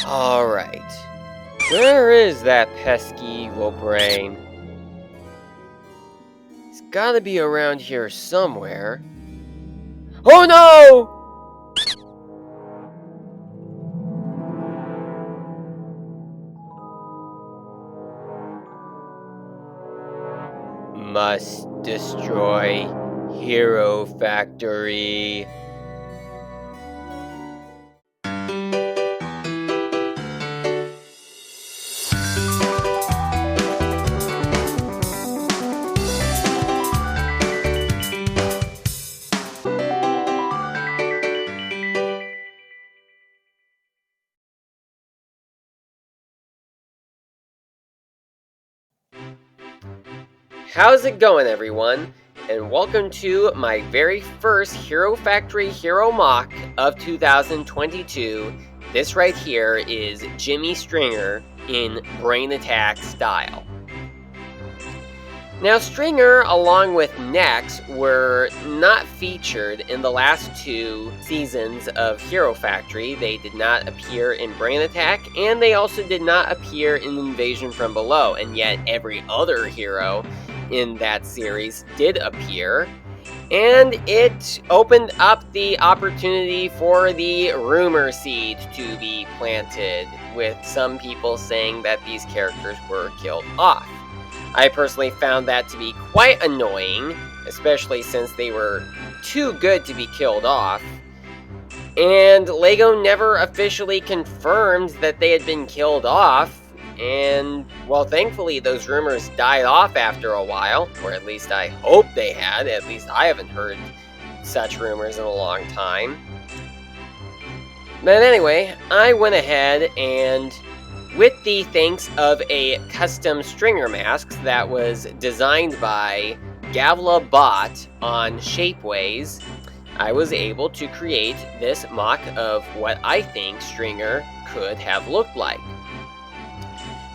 Alright. Where is that pesky evil brain? It's gotta be around here somewhere. Oh no! Must destroy Hero Factory. How's it going, everyone? And welcome to my very first Hero Factory Hero MOC of 2022. This right here is Jimi Stringer in Brain Attack style. Now, Stringer, along with Nex, were not featured in the last two seasons of Hero Factory. They did not appear in Brain Attack, and they also did not appear in Invasion from Below, and yet every other hero in that series did appear, and it opened up the opportunity for the rumor seed to be planted, with some people saying that these characters were killed off. I personally found that to be quite annoying, especially since they were too good to be killed off. And LEGO never officially confirmed that they had been killed off, and, well, thankfully those rumors died off after a while, or at least I hope they had. At least I haven't heard such rumors in a long time. But anyway, I went ahead and, with the thanks of a custom Stringer mask that was designed by Gavla Bot on Shapeways, I was able to create this MOC of what I think Stringer could have looked like.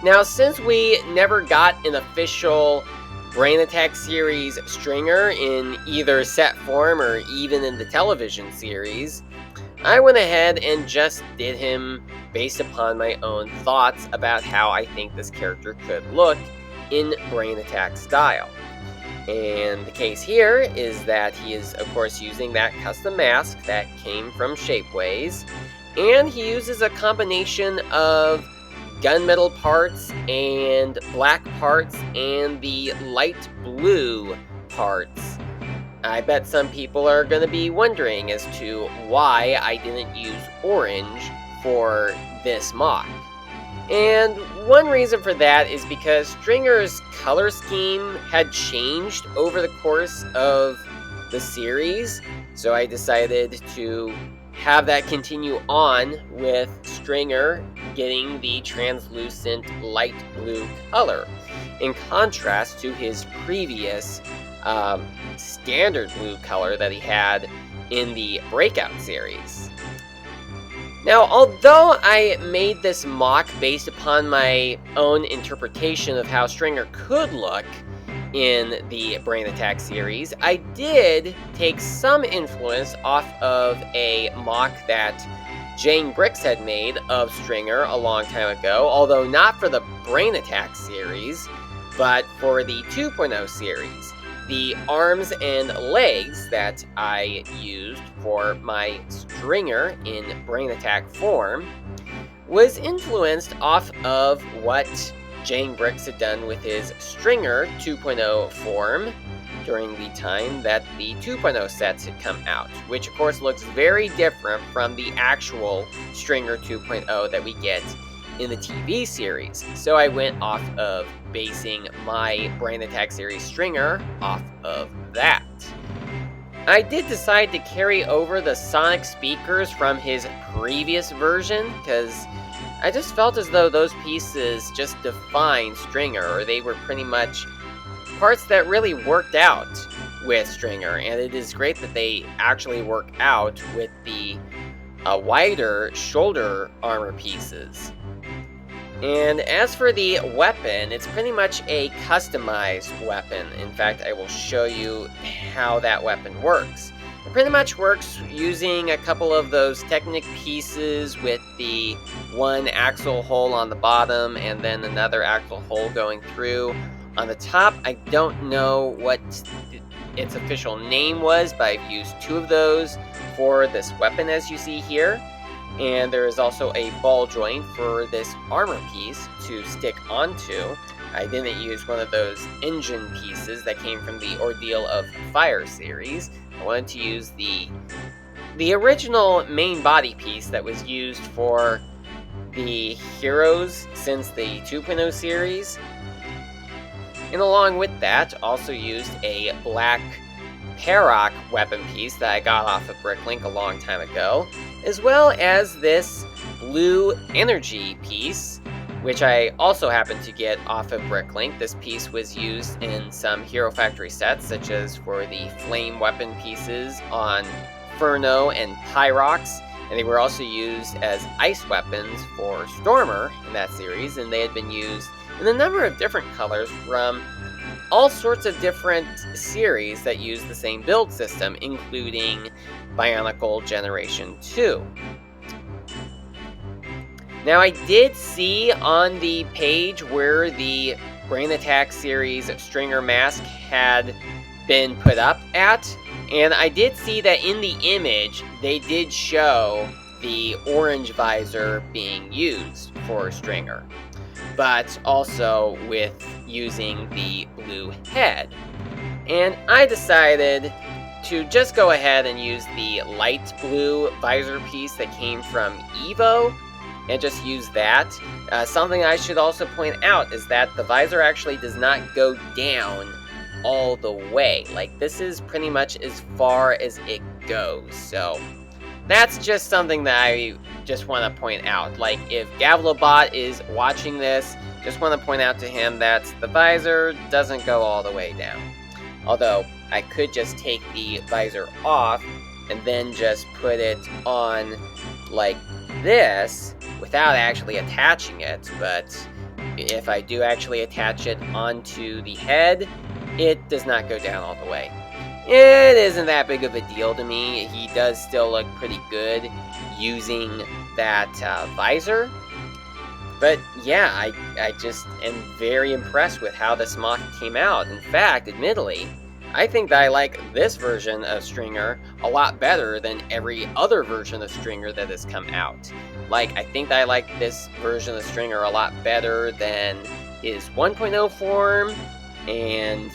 Now, since we never got an official Brain Attack series Stringer in either set form or even in the television series, I went ahead and just did him based upon my own thoughts about how I think this character could look in Brain Attack style. And the case here is that he is, of course, using that custom mask that came from Shapeways, and he uses a combination of gunmetal parts and black parts and the light blue parts. I bet some people are going to be wondering as to why I didn't use orange for this MOC. And one reason for that is because Stringer's color scheme had changed over the course of the series, so I decided to have that continue on with Stringer getting the translucent light blue color, in contrast to his previous standard blue color that he had in the Breakout series. Now, although I made this MOC based upon my own interpretation of how Stringer could look in the Brain Attack series, I did take some influence off of a MOC that Jane Bricks had made of Stringer a long time ago, although not for the Brain Attack series, but for the 2.0 series. The arms and legs that I used for my Stringer in Brain Attack form was influenced off of what Jane Bricks had done with his Stringer 2.0 form during the time that the 2.0 sets had come out, which of course looks very different from the actual Stringer 2.0 that we get in the TV series. So I went off of basing my Brain Attack series Stringer off of that. I did decide to carry over the sonic speakers from his previous version, because I just felt as though those pieces just defined Stringer, or they were pretty much parts that really worked out with Stringer, and it is great that they actually work out with the wider shoulder armor pieces. And as for the weapon, it's pretty much a customized weapon. In fact, I will show you how that weapon works. It pretty much works using a couple of those Technic pieces with the one axle hole on the bottom and then another axle hole going through on the top. I don't know what its official name was, but I've used 2 of those for this weapon as you see here. And there is also a ball joint for this armor piece to stick onto. I didn't use one of those engine pieces that came from the Ordeal of Fire series. I wanted to use the original main body piece that was used for the heroes since the 2.0 series. And along with that, also used a black Parrock weapon piece that I got off of Bricklink a long time ago, as well as this blue energy piece, which I also happened to get off of Bricklink. This piece was used in some Hero Factory sets, such as for the flame weapon pieces on Furno and Pyrox, and they were also used as ice weapons for Stormer in that series, and they had been used in a number of different colors from all sorts of different series that use the same build system, including Bionicle Generation 2. Now, I did see on the page where the Brain Attack series Stringer mask had been put up at, and I did see that in the image they did show the orange visor being used for Stringer, but also with using the blue head. And I decided to just go ahead and use the light blue visor piece that came from Evo and just use that. Something I should also point out is that the visor actually does not go down all the way. Like, this is pretty much as far as it goes. So that's just something that I just want to point out. Like, if Gavelobot is watching this, just want to point out to him that the visor doesn't go all the way down. Although, I could just take the visor off and then just put it on like this without actually attaching it. But if I do actually attach it onto the head, it does not go down all the way. It isn't that big of a deal to me. He does still look pretty good using that visor. But yeah, I just am very impressed with how this MOC came out. In fact, admittedly, I think that I like this version of Stringer a lot better than every other version of Stringer that has come out. Like, I think that I like this version of Stringer a lot better than his 1.0 form, and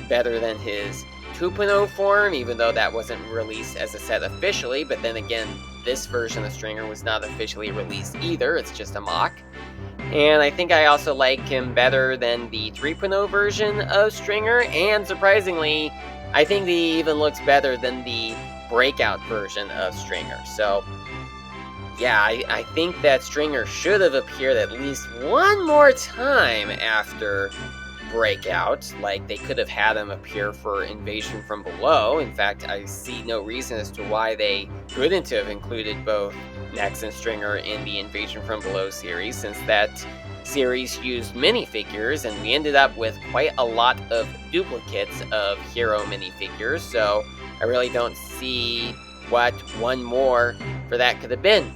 better than his 2.0 form, even though that wasn't released as a set officially. But then again, this version of Stringer was not officially released either, it's just a MOC. And I think I also like him better than the 3.0 version of Stringer, and surprisingly, I think he even looks better than the Breakout version of Stringer. So yeah, I think that Stringer should have appeared at least one more time after Breakout. Like, they could have had him appear for Invasion from Below. In fact, I see no reason as to why they couldn't have included both Nex and Stringer in the Invasion from Below series, since that series used minifigures, and we ended up with quite a lot of duplicates of hero minifigures, so I really don't see what one more for that could have been.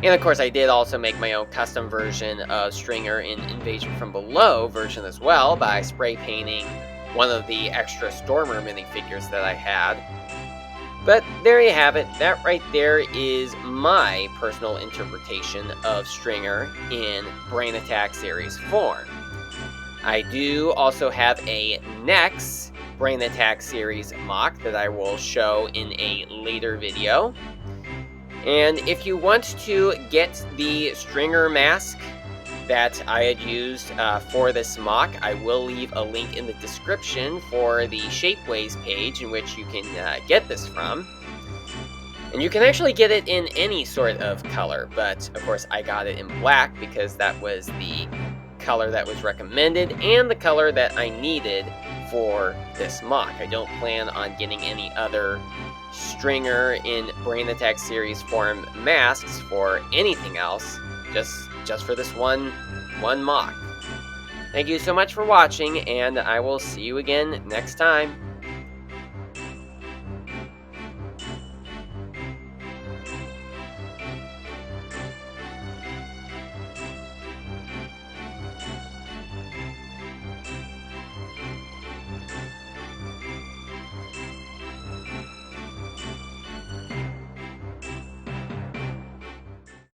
And of course, I did also make my own custom version of Stringer in Invasion from Below version as well, by spray painting one of the extra Stormer minifigures that I had. But there you have it. That right there is my personal interpretation of Stringer in Brain Attack series form. I do also have a Nex Brain Attack series MOC that I will show in a later video. And if you want to get the Stringer mask that I had used for this MOC, I will leave a link in the description for the Shapeways page in which you can get this from. And you can actually get it in any sort of color, but of course I got it in black because that was the color that was recommended and the color that I needed for this MOC. I don't plan on getting any other Stringer in Brain Attack series form masks for anything else, just for this one MOC. Thank you so much for watching, and I will see you again next time.